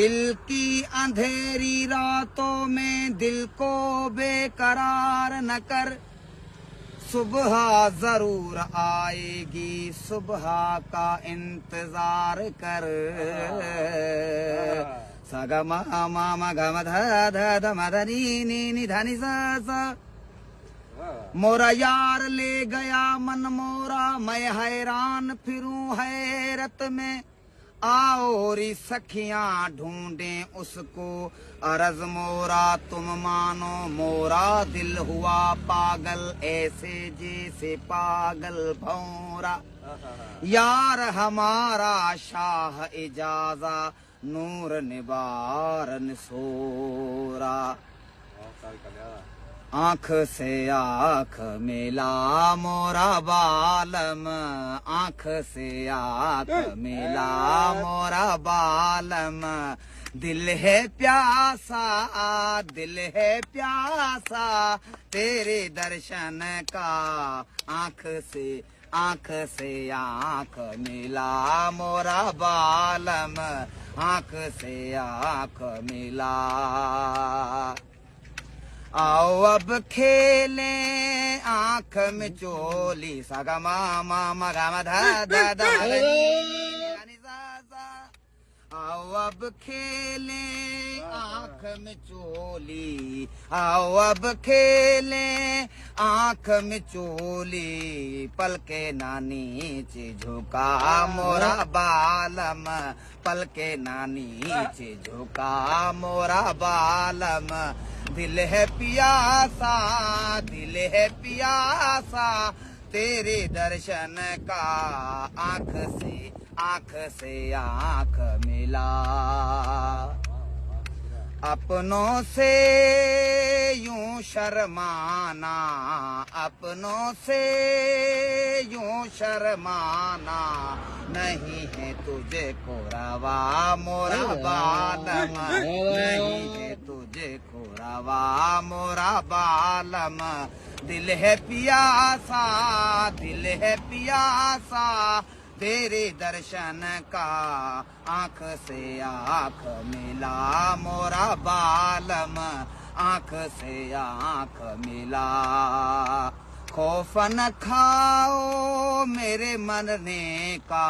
दिल की अंधेरी रातों में दिल को बेकरार न कर, सुबह जरूर आएगी, सुबह का इंतजार कर। सग म म ग म ध ध ध म ध नी नी नी ध नि सा। मोरा यार ले गया मन मोरा, मैं हैरान फिरूं हैरत में। आओ री सखियां ढूंढें उसको, अरज मोरा तुम मानो मोरा। दिल हुआ पागल ऐसे जैसे पागल भौरा। यार हमारा शाह इजाजा, नूर निबार निसोरा। आँख से आँख मिला मोरा बालम, आँख से आँख मिला मोरा बालम। दिल है प्यासा, दिल है प्यासा तेरे दर्शन का। आँख से आँख मिला मोरा बालम, आँख से आँख मिला। आओ अब खेले आँख में चोली। सगा मा मा गा मा धा धा धा। आओ अब खेले आँख में चोली, आओ अब खेले आँख में चोली। पलके ना नीचे झुका मोरा बालम, पलके ना नीचे झुका मोरा बालम। दिल है पियासा, दिल है पियासा तेरे दर्शन का। आँख से आँख मिला। अपनों से यूं शर्माना, अपनों से यूं शर्माना। नहीं है तुझे को रवा मोरा बालम, नहीं है तुझे को रवा मोरा बालम। दिल है पियासा, दिल है पियासा तेरे दर्शन का। आँख से आँख मिला मोरा बालम, आँख से आँख मिला। खौफ न खाओ मेरे मरने का,